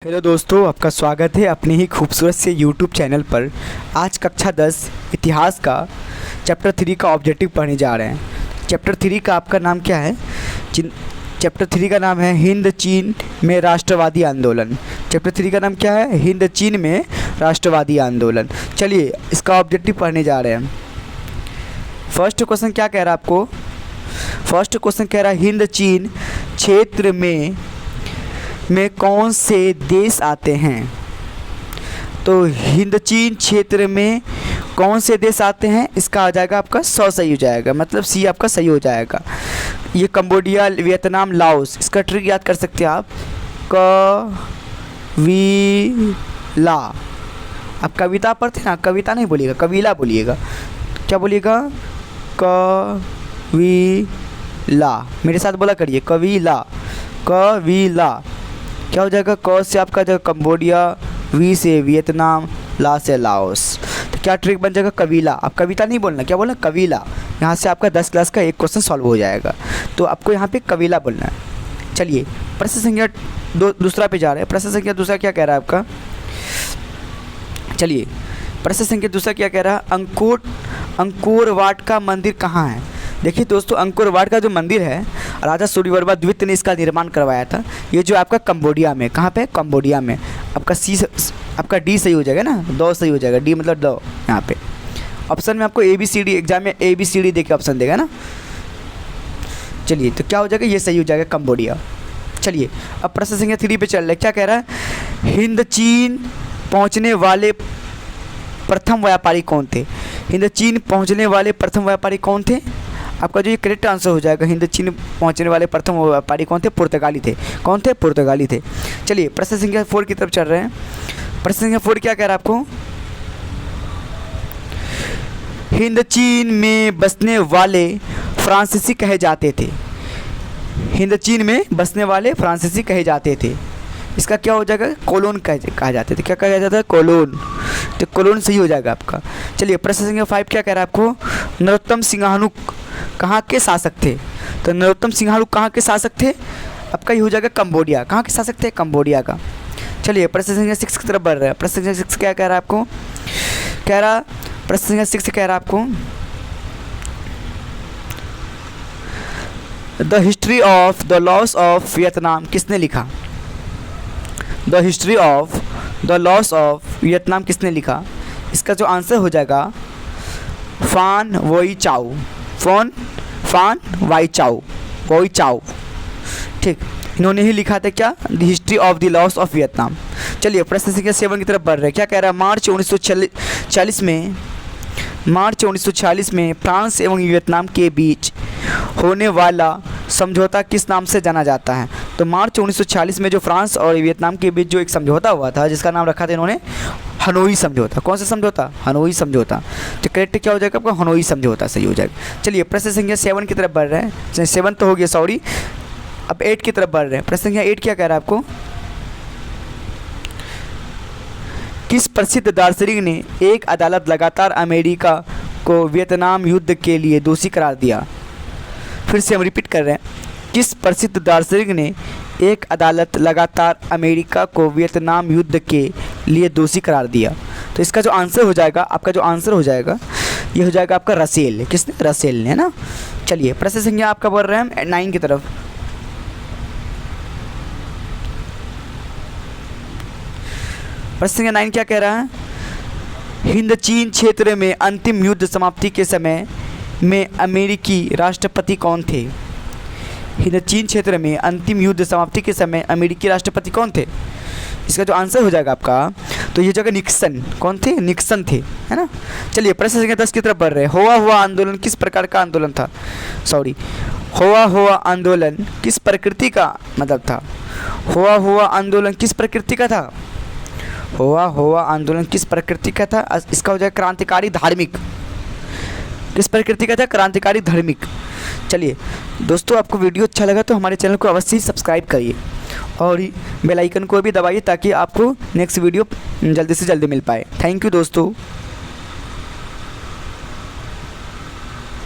Hello दोस्तों, आपका स्वागत है अपने ही खूबसूरत से यूट्यूब चैनल पर। आज कक्षा 10 इतिहास का चैप्टर 3 का ऑब्जेक्टिव पढ़ने जा रहे हैं। चैप्टर 3 का आपका नाम क्या है? चैप्टर 3 का नाम है हिंद चीन में राष्ट्रवादी आंदोलन। चैप्टर 3 का नाम क्या है? हिंद चीन में राष्ट्रवादी आंदोलन। चलिए इसका ऑब्जेक्टिव पढ़ने जा रहे हैं। फर्स्ट क्वेश्चन क्या कह रहा है आपको? फर्स्ट क्वेश्चन कह रहा है हिंद चीन क्षेत्र में कौन से देश आते हैं? तो हिंद चीन क्षेत्र में कौन से देश आते हैं, इसका आ जाएगा आपका 100 सही हो जाएगा, मतलब सी आपका सही हो जाएगा। ये कंबोडिया, वियतनाम, लाओस। इसका ट्रिक याद कर सकते हैं आप, कवीला। आप कविता पढ़ते ना, कविता नहीं बोलिएगा, कबीला बोलिएगा। क्या बोलिएगा? कवीला। मेरे साथ बोला करिए, कवीला, कवीला। क्या हो जाएगा? क से आपका जो कंबोडिया, वी से वियतनाम, ला से लाओस। तो क्या ट्रिक बन जाएगा? कबीला। आप कविता नहीं बोलना, क्या बोलना? कबीला। यहाँ से आपका 10 क्लास का एक क्वेश्चन सॉल्व हो जाएगा। तो आपको यहाँ पे कबीला बोलना है। चलिए प्रश्न संख्या दूसरा पे जा रहे हैं। प्रश्न संख्या दूसरा क्या कह रहा है आपका? चलिए प्रश्न संख्या दूसरा क्या कह रहा है? अंकोर वाट का मंदिर कहाँ है? देखिए दोस्तों, अंकोर वाट का जो मंदिर है, राजा सूर्यवर्मा द्वितीय ने इसका निर्माण करवाया था। ये जो आपका कंबोडिया में, कहाँ पे? कंबोडिया में। आपका आपका डी सही हो जाएगा ना, दो सही हो जाएगा। डी मतलब दो। यहाँ पे ऑप्शन में आपको ABCD, एग्जाम में ABCD देके ऑप्शन देगा ना। चलिए तो क्या हो जाएगा? ये सही हो जाएगा, कंबोडिया। चलिए अब प्रश्न संख्या 3 पे चल रहे। क्या कह रहा है? हिंद चीन पहुँचने वाले प्रथम व्यापारी कौन थे? हिंद चीन पहुँचने वाले प्रथम व्यापारी कौन थे? आपका जो ये करेक्ट आंसर हो जाएगा, हिंद चीन पहुंचने वाले प्रथम व्यापारी कौन थे? पुर्तगाली थे। कौन थे? पुर्तगाली थे। चलिए प्रश्न संख्या 4 की तरफ चल रहे हैं। प्रश्न संख्या 4 क्या कह रहा है आपको? हिंद चीन में बसने वाले फ्रांसीसी कहे जाते थे। हिंद चीन में बसने वाले फ्रांसीसी कहे जाते थे। इसका क्या हो जाएगा? कोलोन कहा जाते थे। क्या कहा जाता है? कोलोन। तो कोलोन सही हो जाएगा आपका। चलिए प्रश्न संख्या 5 क्या कह रहा है आपको? नरोत्तम सिंहाणु कहाँ के शासक थे? तो नरोत्तम सिंहाणु कहाँ के शासक थे? आपका ये हो जाएगा कंबोडिया। कहाँ के शासक थे? कंबोडिया का। चलिए प्रश्न संख्या 6 की तरफ बढ़ रहा है। प्रश्न संख्या 6 क्या कह रहा है आपको? प्रश्न संख्या 6 कह रहा है आपको, the history of the loss of Vietnam किसने लिखा? The history of the loss of Vietnam किसने लिखा? इसका जो आंसर हो जाएगा फान वोई चाओ। फान वाई चाओ, वोई चाओ। ठीक, इन्होंने ही लिखा था। क्या? The history of the loss of Vietnam. चलिए प्रश्न संख्या 7 की तरफ बढ़ रहे हैं। क्या कह रहा है? मार्च 1946 में फ्रांस एवं वियतनाम के बीच होने वाला समझौता किस नाम से जाना जाता है? तो मार्च 1946 में जो फ्रांस और वियतनाम के बीच जो एक समझौता हुआ था, जिसका नाम रखा था इन्होंने हनोई समझौता। कौन सा समझौता? हनोई समझौता। तो करेक्ट क्या हो जाएगा आपका? हनोई समझौता सही हो जाएगा। चलिए प्रश्न संख्या 7 की तरफ बढ़ रहे हैं। 7 तो हो गया, सॉरी। अब 8 की तरफ बढ़ रहे हैं। प्रश्न संख्या 8 क्या कह रहा है आपको? किस प्रसिद्ध दार्शनिक ने एक अदालत लगातार अमेरिका को वियतनाम युद्ध के लिए दोषी करार दिया? फिर से हम रिपीट कर रहे हैं। किस प्रसिद्ध दार्शनिक ने एक अदालत लगातार अमेरिका को वियतनाम युद्ध के लिए दोषी करार दिया? तो इसका जो आंसर हो जाएगा, आपका जो आंसर हो जाएगा, ये हो जाएगा आपका रसेल। किसने? रसेल ने, है ना। चलिए प्रश्न संख्या आपका बढ़ रहा है 9 की तरफ। प्रश्न संख्या 9 क्या कह रहा है? हिंद चीन क्षेत्र में अंतिम युद्ध समाप्ति के समय में अमेरिकी राष्ट्रपति कौन थे? हिंद चीन क्षेत्र में अंतिम युद्ध समाप्ति के समय अमेरिकी राष्ट्रपति कौन थे? इसका जो आंसर हो जाएगा आपका, तो ये जगह निक्सन। कौन थे? निक्सन थे, है ना। चलिए प्रश्न संख्या 10 की तरफ बढ़ रहे हैं। हुआ आंदोलन किस प्रकार का आंदोलन था? सॉरी, हुआ आंदोलन किस प्रकृति का मतलब था? हुआ आंदोलन किस प्रकृति का था? हुआ आंदोलन किस प्रकृति का था? इसका हो जाएगा क्रांतिकारी धार्मिक। किस प्रकृति का था? क्रांतिकारी धार्मिक। चलिए दोस्तों, आपको वीडियो अच्छा लगा तो हमारे चैनल को अवश्य ही सब्सक्राइब करिए और बेल आइकन को भी दबाइए ताकि आपको नेक्स्ट वीडियो जल्दी से जल्दी मिल पाए। थैंक यू दोस्तों।